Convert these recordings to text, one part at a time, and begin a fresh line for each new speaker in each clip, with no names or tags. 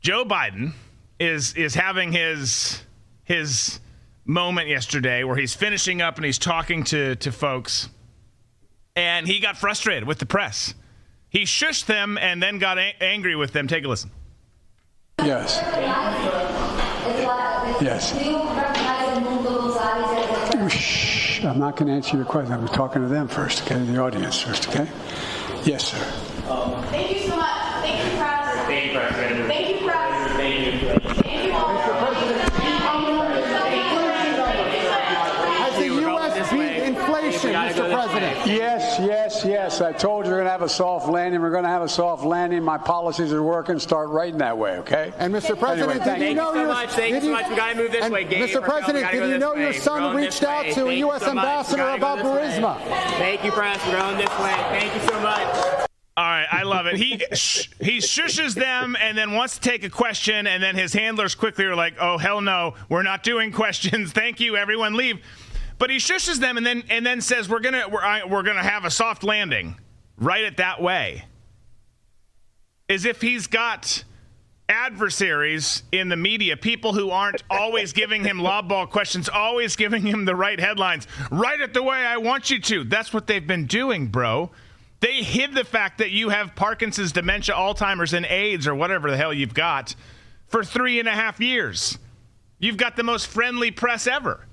Joe Biden is having his moment yesterday where he's finishing up and he's talking to folks, and he got frustrated with the press. He shushed them and then got angry with them. Take a listen.
Yes. Yes. Shh. I'm not going to answer your question. I'm talking to them first, okay? The audience first, okay? Yes, sir.
Thank you so much. Thank you, President. Thank you, President. Thank you, President. Thank you. Thank you all.
Has the U.S. beat inflation, Mr. President?
Yes. I told you we're going to have a soft landing. We're going to have a soft landing. My policies are working. Start writing that way, okay?
And Mr. President,
anyway,
did you know your
Thank you so much. We got to move this way, Gabe.
Mr. President, did you know your son reached out to a U.S. ambassador about Burisma?
Thank you, Press. We're going this way. Thank you so much.
All right, I love it. He shushes them and then wants to take a question, and then his handlers quickly are like, "Oh hell no, we're not doing questions. Thank you, everyone, leave." But he shushes them and then says, "We're gonna have a soft landing." Write it that way, as if he's got adversaries in the media, people who aren't always giving him lob ball questions, always giving him the right headlines. Write it the way I want you to. That's what they've been doing, bro. They hid the fact that you have Parkinson's, dementia, Alzheimer's, and AIDS, or whatever the hell you've got, for 3.5 years. You've got the most friendly press ever.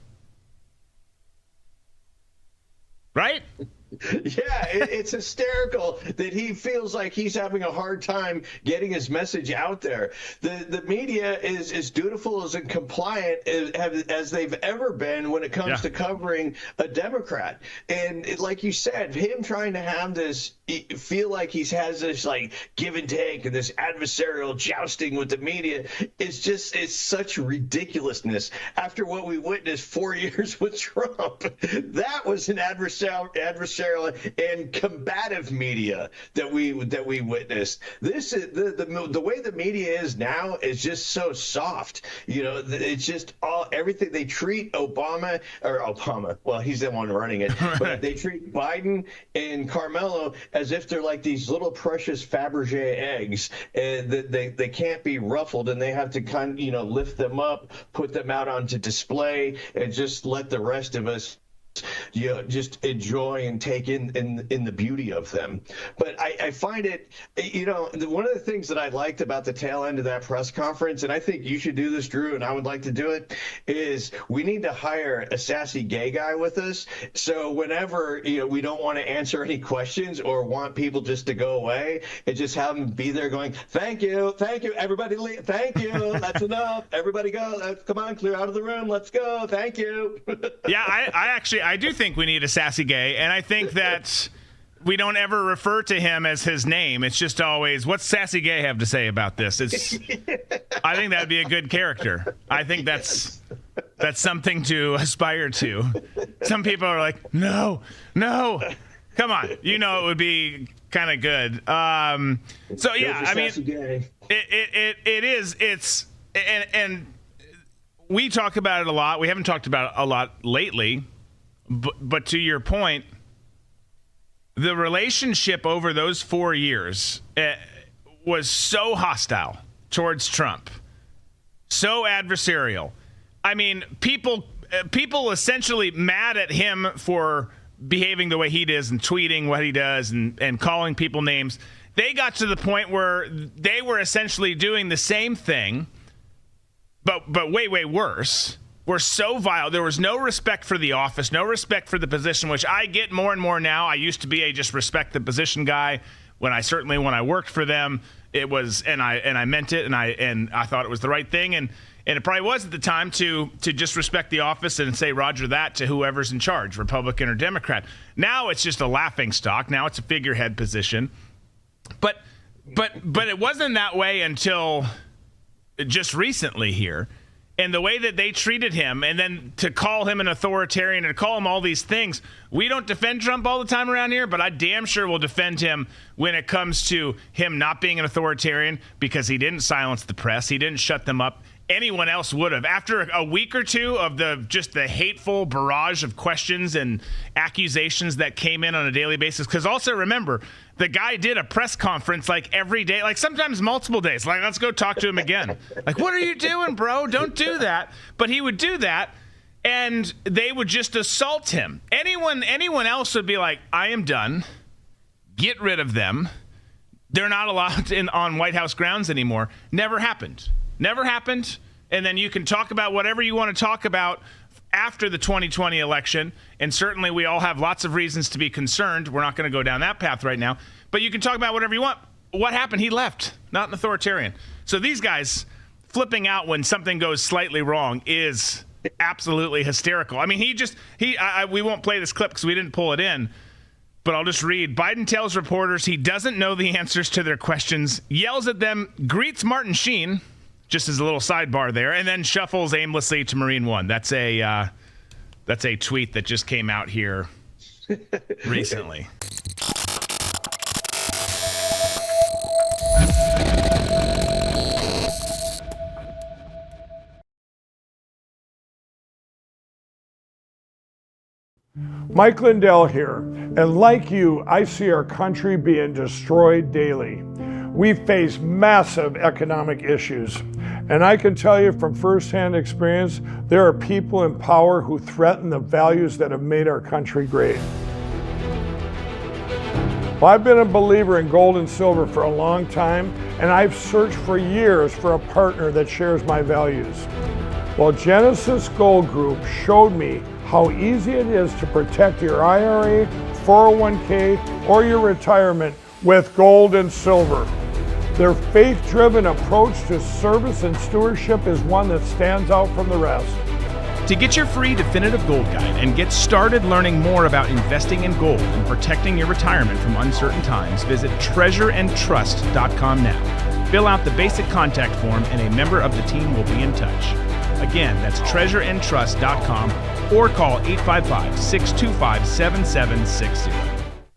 Right?
Yeah, it's hysterical that he feels like he's having a hard time getting his message out there. The media is as dutiful as and compliant as they've ever been when it comes to covering a Democrat. And like you said, him trying to have this feel like he has this like give and take and this adversarial jousting with the media is such ridiculousness after what we witnessed 4 years with Trump. That was an adversarial and combative media that we witnessed. This is the way the media is now is just so soft. You know, it's just everything they treat Obama. Well, he's the one running it, but they treat Biden and Carmelo as if they're like these little precious Fabergé eggs, and they can't be ruffled, and they have to lift them up, put them out onto display, and just let the rest of us just enjoy and take in the beauty of them. But I find it, one of the things that I liked about the tail end of that press conference, and I think you should do this, Drew, and I would like to do it, is we need to hire a sassy gay guy with us. So whenever we don't want to answer any questions or want people just to go away, and just have them be there going, thank you, everybody, thank you, that's enough, everybody go, come on, clear out of the room, let's go, thank you.
Yeah, I do think we need a sassy gay, and I think that we don't ever refer to him as his name. It's just always, what's sassy gay have to say about this? I think that'd be a good character. I think that's something to aspire to. Some people are like, no, come on, it would be kind of good. So yeah, I mean, it is. And we talk about it a lot. We haven't talked about it a lot lately. But to your point, the relationship over those 4 years was so hostile towards Trump, so adversarial. I mean, people essentially mad at him for behaving the way he does and tweeting what he does and calling people names. They got to the point where they were essentially doing the same thing, but way, way worse. Were so vile. There was no respect for the office, no respect for the position, which I get more and more now. I used to be a just respect the position guy. When I worked for them, it was, and I meant it, and I thought it was the right thing, and it probably was at the time to just respect the office and say Roger that to whoever's in charge, Republican or Democrat. Now it's just a laughing stock. Now it's a figurehead position, but it wasn't that way until just recently here. And the way that they treated him, and then to call him an authoritarian and to call him all these things. We don't defend Trump all the time around here, but I damn sure will defend him when it comes to him not being an authoritarian, because he didn't silence the press. He didn't shut them up. anyone else would have. After a week or two of the hateful barrage of questions and accusations that came in on a daily basis, because also remember, the guy did a press conference like every day, like sometimes multiple days. Like, let's go talk to him again. Like, what are you doing, bro? Don't do that. But he would do that, and they would just assault him. Anyone else would be like, I am done. Get rid of them. They're not allowed on White House grounds anymore. Never happened. Never happened. And then you can talk about whatever you want to talk about after the 2020 election. And certainly we all have lots of reasons to be concerned. We're not going to go down that path right now. But you can talk about whatever you want. What happened? He left. Not an authoritarian. So these guys flipping out when something goes slightly wrong is absolutely hysterical. I mean, we won't play this clip because we didn't pull it in. But I'll just read. Biden tells reporters he doesn't know the answers to their questions, yells at them, greets Martin Sheen, just as a little sidebar there, and then shuffles aimlessly to Marine One. That's a tweet that just came out here recently.
Mike Lindell here, and like you, I see our country being destroyed daily. We face massive economic issues, and I can tell you from firsthand experience, there are people in power who threaten the values that have made our country great. Well, I've been a believer in gold and silver for a long time, and I've searched for years for a partner that shares my values. Well, Genesis Gold Group showed me how easy it is to protect your IRA, 401k, or your retirement with gold and silver. Their faith-driven approach to service and stewardship is one that stands out from the rest.
To get your free definitive gold guide and get started learning more about investing in gold and protecting your retirement from uncertain times, visit treasureandtrust.com now. Fill out the basic contact form and a member of the team will be in touch. Again, that's treasureandtrust.com or call 855-625-7760.